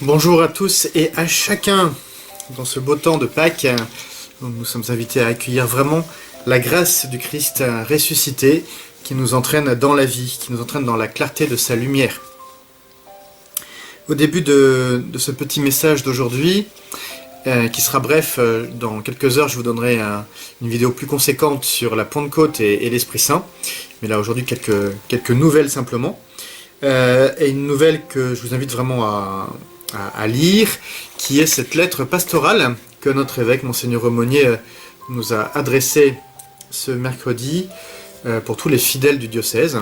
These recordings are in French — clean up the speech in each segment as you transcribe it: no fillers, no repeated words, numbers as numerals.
Bonjour à tous et à chacun. Dans ce beau temps de Pâques, nous sommes invités à accueillir vraiment la grâce du Christ ressuscité qui nous entraîne dans la vie, qui nous entraîne dans la clarté de sa lumière. Au début de ce petit message d'aujourd'hui, qui sera bref, dans quelques heures je vous donnerai une vidéo plus conséquente sur la Pentecôte et l'Esprit Saint. Mais là aujourd'hui quelques nouvelles simplement. Et une nouvelle que je vous invite vraiment à lire, qui est cette lettre pastorale que notre évêque, Monseigneur Aumonier, nous a adressée ce mercredi pour tous les fidèles du diocèse.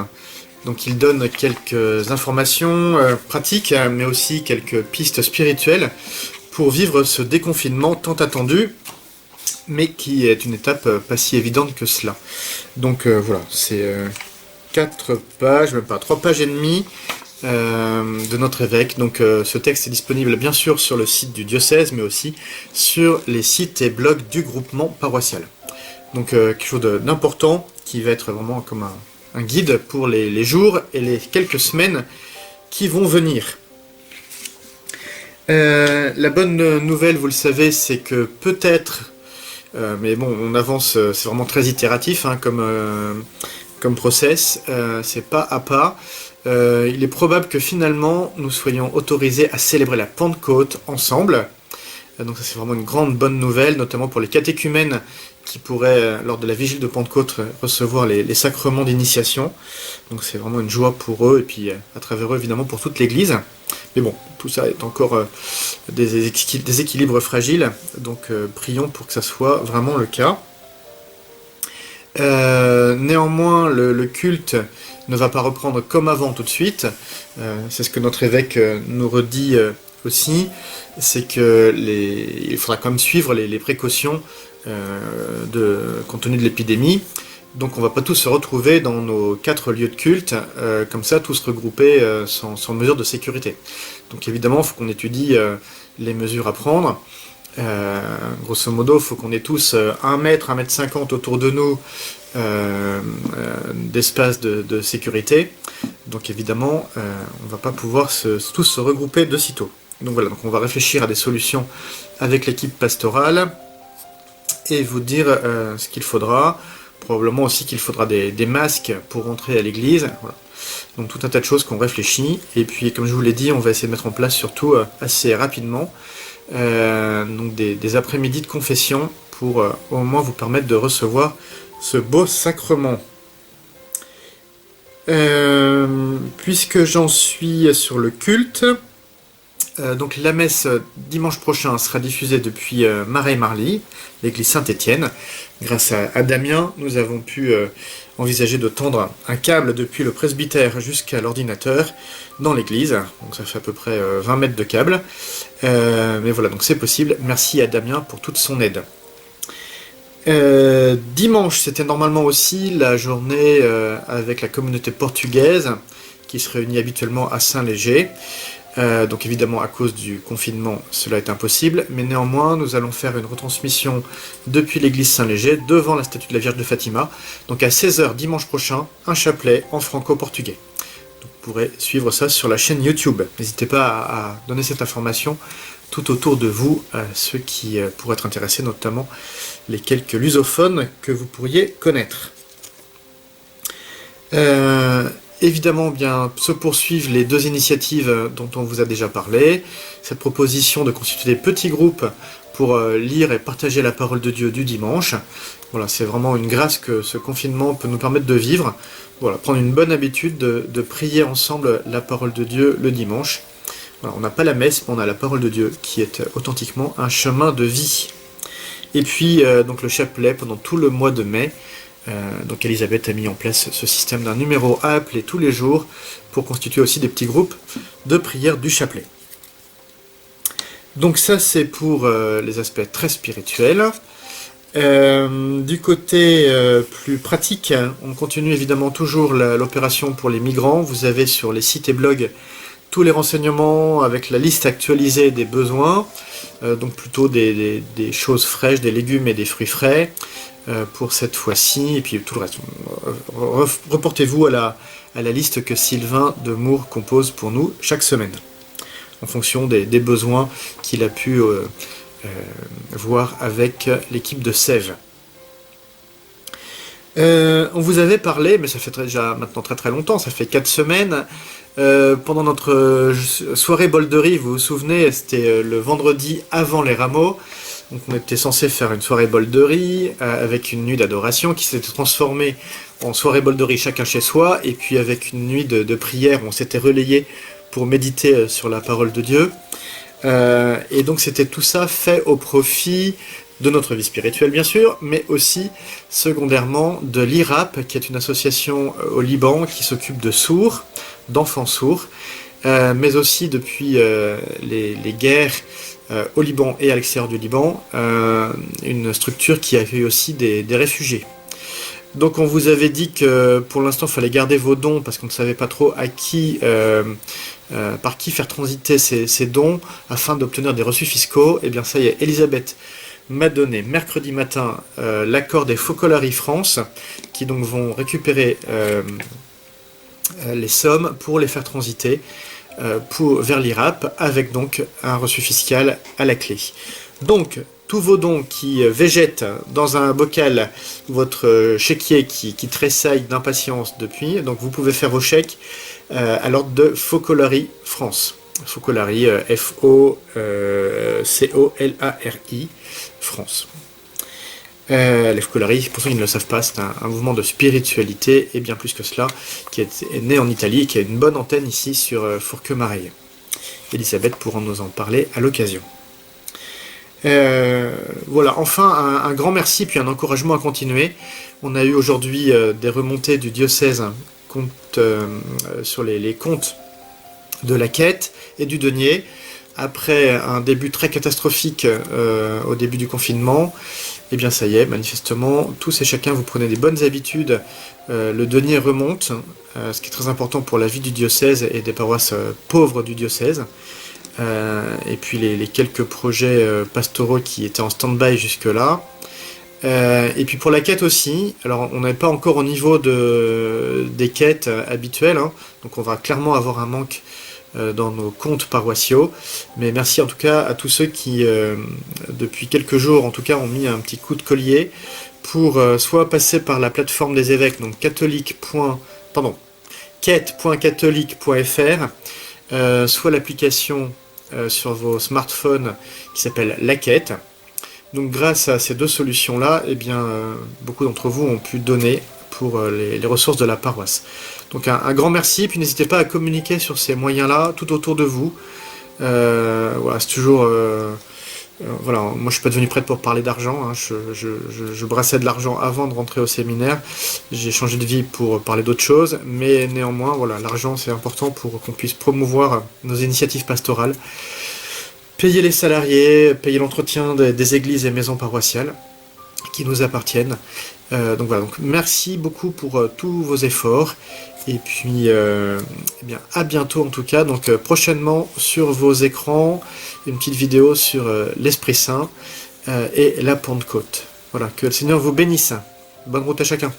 Donc il donne quelques informations pratiques, mais aussi quelques pistes spirituelles pour vivre ce déconfinement tant attendu, mais qui est une étape pas si évidente que cela. Donc voilà, c'est 4 pages, même pas 3 pages et demie de notre évêque. Donc ce texte est disponible bien sûr sur le site du diocèse, mais aussi sur les sites et blogs du groupement paroissial. Donc quelque chose d'important qui va être vraiment comme un guide pour les jours et les quelques semaines qui vont venir. La bonne nouvelle, vous le savez, c'est que peut-être, mais bon, on avance, c'est vraiment très itératif hein, comme process, c'est pas à pas. Il est probable que finalement nous soyons autorisés à célébrer la Pentecôte ensemble. Donc ça c'est vraiment une grande bonne nouvelle, notamment pour les catéchumènes qui pourraient, lors de la vigile de Pentecôte, recevoir les sacrements d'initiation. Donc c'est vraiment une joie pour eux, et puis à travers eux évidemment pour toute l'Église. Mais bon, tout ça est encore des équilibres fragiles, donc prions pour que ça soit vraiment le cas. Néanmoins, le culte ne va pas reprendre comme avant tout de suite. C'est ce que notre évêque nous redit aussi, c'est que il faudra quand même suivre les précautions compte tenu de l'épidémie. Donc on ne va pas tous se retrouver dans nos 4 lieux de culte, comme ça, tous regroupés sans mesure de sécurité. Donc évidemment, il faut qu'on étudie les mesures à prendre. Grosso modo, il faut qu'on ait tous 1 mètre, 1 mètre 50 autour de nous d'espace de sécurité. Donc évidemment, on ne va pas pouvoir tous se regrouper de sitôt. Donc voilà, donc on va réfléchir à des solutions avec l'équipe pastorale et vous dire ce qu'il faudra. Probablement aussi qu'il faudra des masques pour entrer à l'église. Voilà. Donc tout un tas de choses qu'on réfléchit. Et puis comme je vous l'ai dit, on va essayer de mettre en place surtout assez rapidement donc des après-midi de confession pour au moins vous permettre de recevoir ce beau sacrement. Puisque j'en suis sur le culte, donc la messe dimanche prochain sera diffusée depuis Marais-Marly, l'église Saint-Étienne. Grâce à Damien, nous avons pu envisager de tendre un câble depuis le presbytère jusqu'à l'ordinateur dans l'église. Donc ça fait à peu près 20 mètres de câble. Mais voilà, donc c'est possible. Merci à Damien pour toute son aide. Dimanche, c'était normalement aussi la journée avec la communauté portugaise qui se réunit habituellement à Saint-Léger. Donc évidemment à cause du confinement cela est impossible, mais néanmoins nous allons faire une retransmission depuis l'église Saint-Léger devant la statue de la Vierge de Fatima, donc à 16h dimanche prochain, un chapelet en franco-portugais. Vous pourrez suivre ça sur la chaîne YouTube. N'hésitez pas à donner cette information tout autour de vous, à ceux qui pourraient être intéressés, notamment les quelques lusophones que vous pourriez connaître. Évidemment, bien, se poursuivent les 2 initiatives dont on vous a déjà parlé. Cette proposition de constituer des petits groupes pour lire et partager la parole de Dieu du dimanche. Voilà, c'est vraiment une grâce que ce confinement peut nous permettre de vivre. Voilà, prendre une bonne habitude de prier ensemble la parole de Dieu le dimanche. Voilà, on n'a pas la messe, mais on a la parole de Dieu qui est authentiquement un chemin de vie. Et puis, donc le chapelet pendant tout le mois de mai. Donc Elisabeth a mis en place ce système d'un numéro à appeler tous les jours pour constituer aussi des petits groupes de prière du chapelet. Donc ça c'est pour les aspects très spirituels. Du côté plus pratique, on continue évidemment toujours l'opération pour les migrants. Vous avez sur les sites et blogs tous les renseignements avec la liste actualisée des besoins, donc plutôt des choses fraîches, des légumes et des fruits frais pour cette fois-ci, et puis tout le reste. Reportez-vous à la liste que Sylvain de Mour compose pour nous chaque semaine. en fonction des besoins qu'il a pu voir avec l'équipe de Sèvres. On vous avait parlé, mais ça fait déjà maintenant très longtemps, ça fait 4 semaines, pendant notre soirée bolderie, vous vous souvenez, c'était le vendredi avant les rameaux, donc on était censé faire une soirée bolderie avec une nuit d'adoration qui s'était transformée en soirée bolderie chacun chez soi, et puis avec une nuit de prière, on s'était relayé pour méditer sur la parole de Dieu. Et donc c'était tout ça fait au profit de notre vie spirituelle bien sûr, mais aussi secondairement de l'IRAP, qui est une association au Liban qui s'occupe de sourds, d'enfants sourds, mais aussi depuis les guerres au Liban et à l'extérieur du Liban, une structure qui accueille aussi des réfugiés. Donc on vous avait dit que pour l'instant il fallait garder vos dons parce qu'on ne savait pas trop à qui, par qui faire transiter ces dons afin d'obtenir des reçus fiscaux. Et bien ça y est, Elisabeth m'a donné mercredi matin l'accord des Focolari France qui donc vont récupérer les sommes pour les faire transiter vers l'IRAP avec donc un reçu fiscal à la clé. Donc tous vos dons qui végètent dans un bocal, votre chéquier qui tressaille d'impatience depuis, donc vous pouvez faire vos chèques à l'ordre de Focolari France. Focolari, F-O-C-O-L-A-R-I, France. Les Focolari, pour ceux qui ne le savent pas, c'est un mouvement de spiritualité, et bien plus que cela, qui est né en Italie et qui a une bonne antenne ici sur Fourqueux-Mareil. Elisabeth pourra nous en parler à l'occasion. Voilà, enfin un grand merci puis un encouragement à continuer. On a eu aujourd'hui des remontées du diocèse sur les comptes de la quête et du denier. Après un début très catastrophique au début du confinement, et bien ça y est, manifestement, tous et chacun vous prenez des bonnes habitudes. Le denier remonte, ce qui est très important pour la vie du diocèse et des paroisses pauvres du diocèse. Et puis les quelques projets pastoraux qui étaient en stand-by jusque-là. Et puis pour la quête aussi, alors on n'est pas encore au niveau des quêtes habituelles, hein, donc on va clairement avoir un manque dans nos comptes paroissiaux, mais merci en tout cas à tous ceux qui, depuis quelques jours en tout cas, ont mis un petit coup de collier pour soit passer par la plateforme des évêques, donc quête.catholique.fr, soit l'application sur vos smartphones qui s'appelle La Quête. Donc grâce à ces deux solutions-là, eh bien, beaucoup d'entre vous ont pu donner pour les ressources de la paroisse. Donc un grand merci, puis n'hésitez pas à communiquer sur ces moyens-là tout autour de vous. Voilà, c'est toujours... voilà, moi je suis pas devenu prêtre pour parler d'argent, hein. Je brassais de l'argent avant de rentrer au séminaire, j'ai changé de vie pour parler d'autres choses, mais néanmoins, voilà, l'argent c'est important pour qu'on puisse promouvoir nos initiatives pastorales, payer les salariés, payer l'entretien des églises et maisons paroissiales qui nous appartiennent. Donc voilà, donc merci beaucoup pour tous vos efforts, et puis eh bien, à bientôt en tout cas. Donc prochainement sur vos écrans, une petite vidéo sur l'Esprit Saint et la Pentecôte. Voilà, que le Seigneur vous bénisse. Bonne route à chacun.